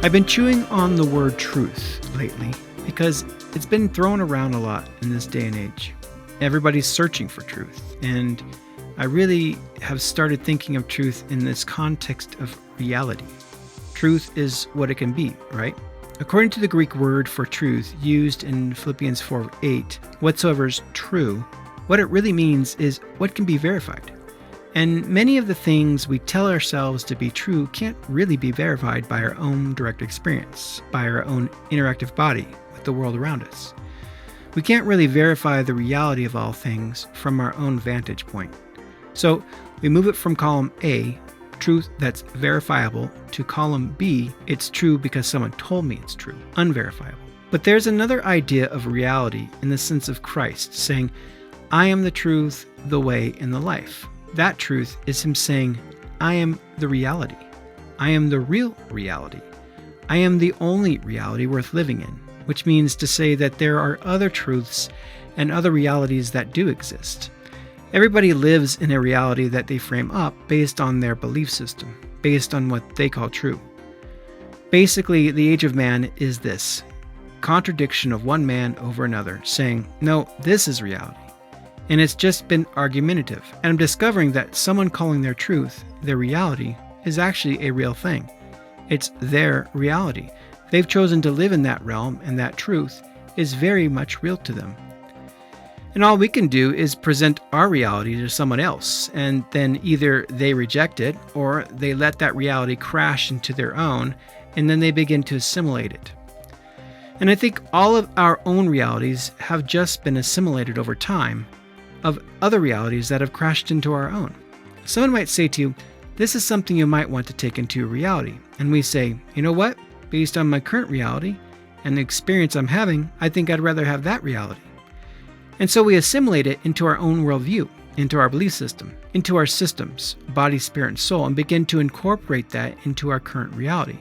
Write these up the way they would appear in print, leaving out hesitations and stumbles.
I've been chewing on the word truth lately because it's been thrown around a lot in this day and age. Everybody's searching for truth, and I really have started thinking of truth in this context of reality. Truth is what it can be, right? According to the Greek word for truth used in Philippians 4:8, whatsoever is true, what it really means is what can be verified. And many of the things we tell ourselves to be true can't really be verified by our own direct experience, by our own interactive body with the world around us. We can't really verify the reality of all things from our own vantage point. So we move it from column A, truth that's verifiable, to column B, it's true because someone told me it's true, unverifiable. But there's another idea of reality in the sense of Christ saying, I am the truth, the way, and the life. That truth is him saying, I am the reality. I am the real reality. I am the only reality worth living in, which means to say that there are other truths and other realities that do exist. Everybody lives in a reality that they frame up based on their belief system, based on what they call true. Basically, the age of man is this contradiction of one man over another, saying, no, this is reality. And it's just been argumentative. And I'm discovering that someone calling their truth their reality is actually a real thing. It's their reality. They've chosen to live in that realm, and that truth is very much real to them. And all we can do is present our reality to someone else, and then either they reject it or they let that reality crash into their own, and then they begin to assimilate it. And I think all of our own realities have just been assimilated over time of other realities that have crashed into our own. Someone might say to you, this is something you might want to take into reality. And we say, you know what? Based on my current reality and the experience I'm having, I think I'd rather have that reality. And so we assimilate it into our own worldview, into our belief system, into our systems, body, spirit, and soul, and begin to incorporate that into our current reality.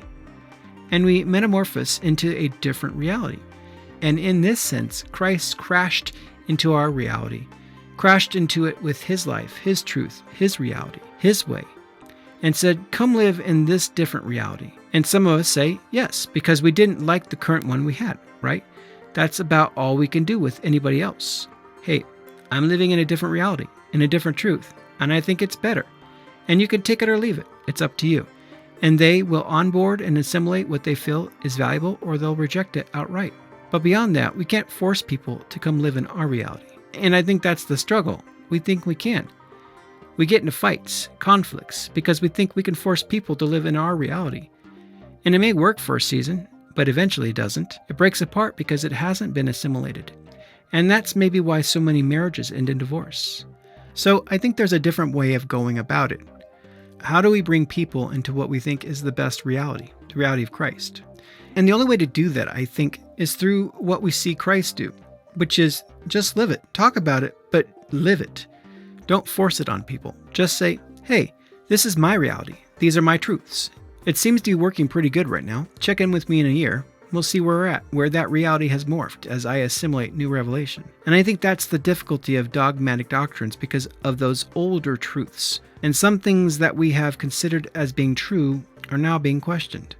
And we metamorphose into a different reality. And in this sense, Christ crashed into our reality, crashed into it with his life, his truth, his reality, his way, and said, come live in this different reality. And some of us say, yes, because we didn't like the current one we had, right? That's about all we can do with anybody else. Hey, I'm living in a different reality, in a different truth, and I think it's better. And you can take it or leave it. It's up to you. And they will onboard and assimilate what they feel is valuable, or they'll reject it outright. But beyond that, we can't force people to come live in our reality. And I think that's the struggle. We think we can. We get into fights, conflicts, because we think we can force people to live in our reality. And it may work for a season, but eventually it doesn't. It breaks apart because it hasn't been assimilated. And that's maybe why so many marriages end in divorce. So I think there's a different way of going about it. How do we bring people into what we think is the best reality, the reality of Christ? And the only way to do that, I think, is through what we see Christ do, which is just live it. Talk about it, but live it. Don't force it on people. Just say, hey, this is my reality. These are my truths. It seems to be working pretty good right now. Check in with me in a year. We'll see where we're at, where that reality has morphed as I assimilate new revelation. And I think that's the difficulty of dogmatic doctrines because of those older truths. And some things that we have considered as being true are now being questioned.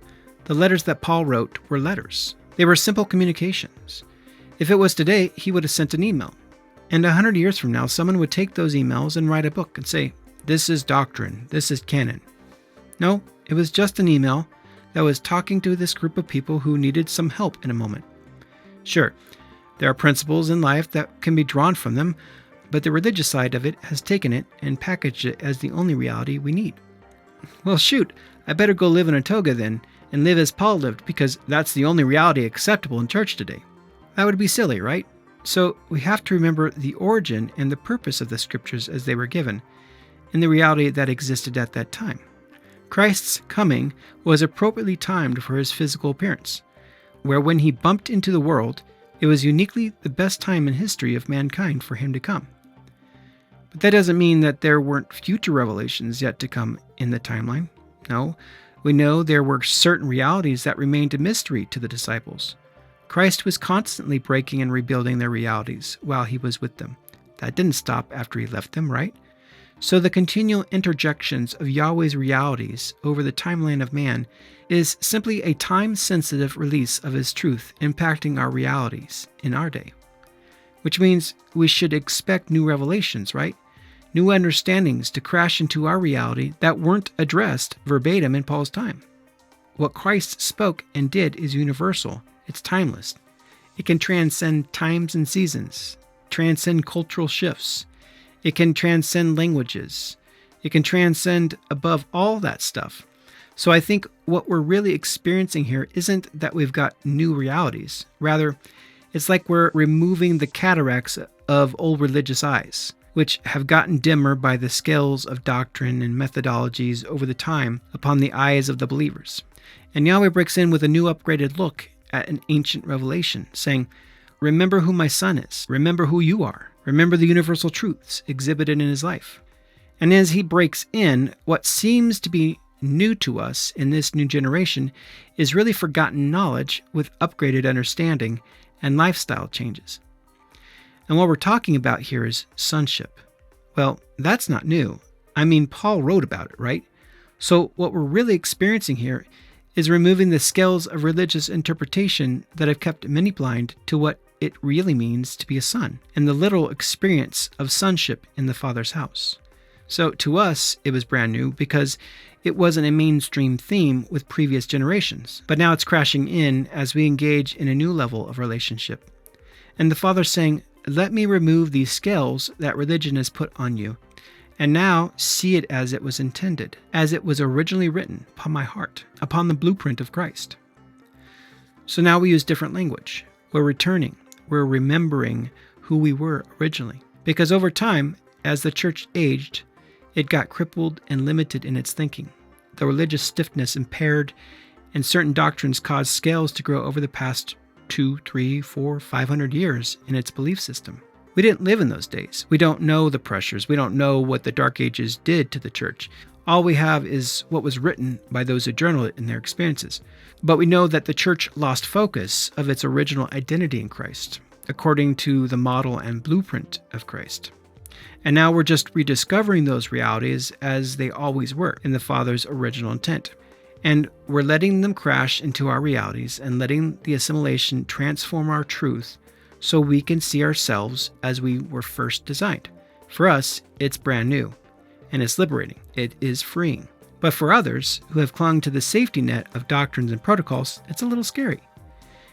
The letters that Paul wrote were letters. They were simple communications. If it was today, he would have sent an email. And 100 years from now, someone would take those emails and write a book and say, this is doctrine, this is canon. No, it was just an email that was talking to this group of people who needed some help in a moment. Sure, there are principles in life that can be drawn from them, but the religious side of it has taken it and packaged it as the only reality we need. Well, shoot, I better go live in a toga then, and live as Paul lived, because that's the only reality acceptable in church today. That would be silly, right? So we have to remember the origin and the purpose of the scriptures as they were given, and the reality that existed at that time. Christ's coming was appropriately timed for his physical appearance, where when he bumped into the world, it was uniquely the best time in history of mankind for him to come. But that doesn't mean that there weren't future revelations yet to come in the timeline. No, we know there were certain realities that remained a mystery to the disciples. Christ was constantly breaking and rebuilding their realities while he was with them. That didn't stop after he left them, right? So the continual interjections of Yahweh's realities over the timeline of man is simply a time-sensitive release of his truth impacting our realities in our day. Which means we should expect new revelations, right? New understandings to crash into our reality that weren't addressed verbatim in Paul's time. What Christ spoke and did is universal. It's timeless. It can transcend times and seasons, transcend cultural shifts. It can transcend languages. It can transcend above all that stuff. So I think what we're really experiencing here isn't that we've got new realities. Rather, it's like we're removing the cataracts of old religious eyes, which have gotten dimmer by the scales of doctrine and methodologies over the time upon the eyes of the believers. And Yahweh breaks in with a new upgraded look at an ancient revelation, saying, remember who my son is. Remember who you are. Remember the universal truths exhibited in his life. And as he breaks in, what seems to be new to us in this new generation is really forgotten knowledge with upgraded understanding and lifestyle changes. And what we're talking about here is sonship. Well, that's not new. I mean, Paul wrote about it, right? So what we're really experiencing here is removing the scales of religious interpretation that have kept many blind to what it really means to be a son and the literal experience of sonship in the Father's house. So to us, it was brand new because it wasn't a mainstream theme with previous generations, but now it's crashing in as we engage in a new level of relationship. And the Father's saying, let me remove these scales that religion has put on you, and now see it as it was intended, as it was originally written upon my heart, upon the blueprint of Christ. So now we use different language. We're returning. We're remembering who we were originally. Because over time, as the church aged, it got crippled and limited in its thinking. The religious stiffness impaired, and certain doctrines caused scales to grow over the past 2, 3, 4, 500 years in its belief system. We didn't live in those days. We don't know the pressures. We don't know what the Dark Ages did to the church. All we have is what was written by those who journal it in their experiences. But we know that the church lost focus of its original identity in Christ, according to the model and blueprint of Christ. And now we're just rediscovering those realities as they always were in the Father's original intent. And we're letting them crash into our realities and letting the assimilation transform our truth so we can see ourselves as we were first designed. For us, it's brand new, and it's liberating. It is freeing. But for others who have clung to the safety net of doctrines and protocols, it's a little scary.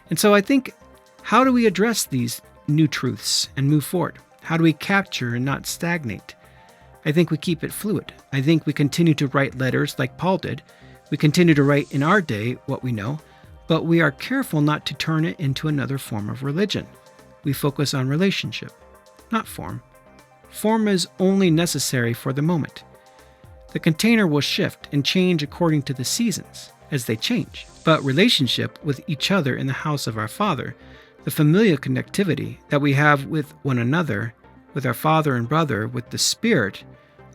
And so I think, how do we address these new truths and move forward? How do we capture and not stagnate? I think we keep it fluid. I think we continue to write letters like Paul did. We continue to write in our day what we know, but we are careful not to turn it into another form of religion. We focus on relationship, not form. Form is only necessary for the moment. The container will shift and change according to the seasons as they change. But relationship with each other in the house of our Father, the familial connectivity that we have with one another, with our father and brother, with the Spirit,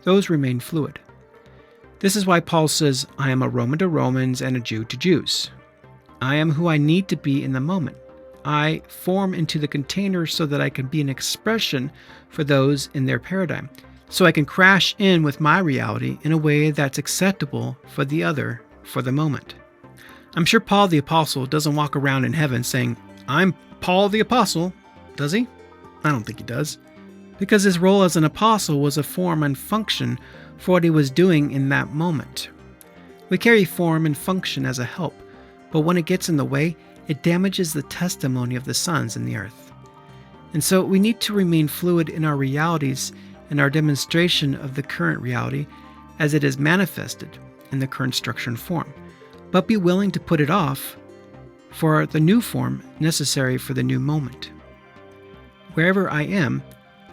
those remain fluid. This is why Paul says, I am a Roman to Romans and a Jew to Jews. I am who I need to be in the moment. I form into the container so that I can be an expression for those in their paradigm. So I can crash in with my reality in a way that's acceptable for the other for the moment. I'm sure Paul the Apostle doesn't walk around in heaven saying, I'm Paul the Apostle, does he? I don't think he does. Because his role as an apostle was a form and function for what he was doing in that moment. We carry form and function as a help, but when it gets in the way, it damages the testimony of the sons in the earth. And so we need to remain fluid in our realities and our demonstration of the current reality as it is manifested in the current structure and form, but be willing to put it off for the new form necessary for the new moment. Wherever I am,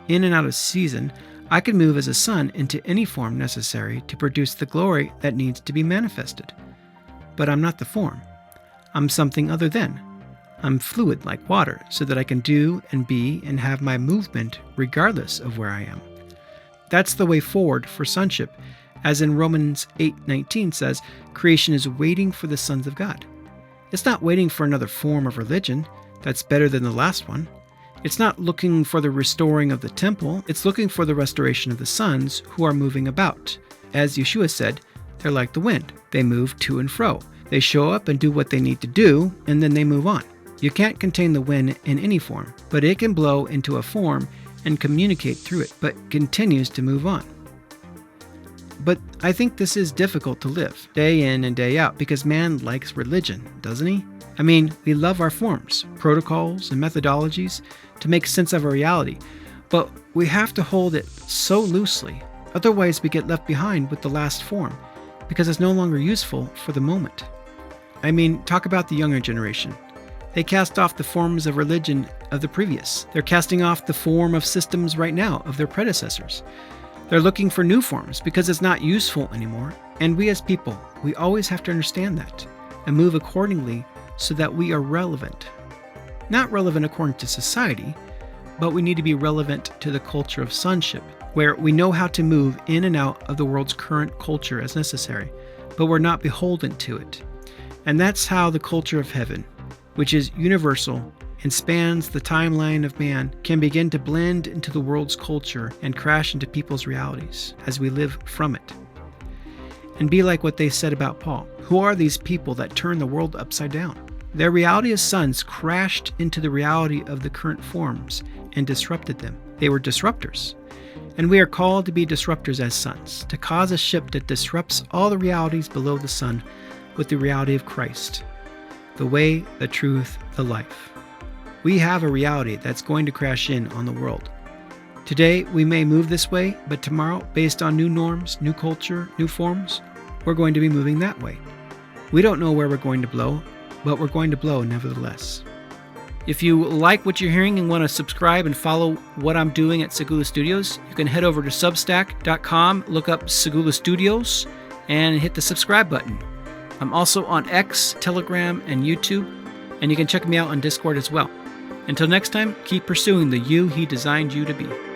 in and out of season, I can move as a son into any form necessary to produce the glory that needs to be manifested. But I'm not the form. I'm something other than. I'm fluid like water so that I can do and be and have my movement regardless of where I am. That's the way forward for sonship, as in Romans 8:19 says, creation is waiting for the sons of God. It's not waiting for another form of religion that's better than the last one. It's not looking for the restoring of the temple, it's looking for the restoration of the sons who are moving about. As Yeshua said, they're like the wind. They move to and fro. They show up and do what they need to do, and then they move on. You can't contain the wind in any form, but it can blow into a form and communicate through it, but continues to move on. But I think this is difficult to live, day in and day out, because man likes religion, doesn't he? I mean, we love our forms, protocols, and methodologies to make sense of our reality, but we have to hold it so loosely, otherwise we get left behind with the last form, because it's no longer useful for the moment. I mean, talk about the younger generation. They cast off the forms of religion of the previous. They're casting off the form of systems right now of their predecessors. They're looking for new forms because it's not useful anymore. And we as people, we always have to understand that and move accordingly so that we are relevant. Not relevant according to society, but we need to be relevant to the culture of sonship, where we know how to move in and out of the world's current culture as necessary, but we're not beholden to it. And that's how the culture of heaven, which is universal and spans the timeline of man, can begin to blend into the world's culture and crash into people's realities as we live from it. And be like what they said about Paul. Who are these people that turn the world upside down? Their reality as sons crashed into the reality of the current forms and disrupted them. They were disruptors. And we are called to be disruptors as sons, to cause a shift that disrupts all the realities below the sun with the reality of Christ, the way, the truth, the life. We have a reality that's going to crash in on the world. Today, we may move this way, but tomorrow, based on new norms, new culture, new forms, we're going to be moving that way. We don't know where we're going to blow, but we're going to blow nevertheless. If you like what you're hearing and want to subscribe and follow what I'm doing at Segula Studios, you can head over to substack.com, look up Segula Studios, and hit the subscribe button. I'm also on X, Telegram, and YouTube, and you can check me out on Discord as well. Until next time, keep pursuing the you He designed you to be.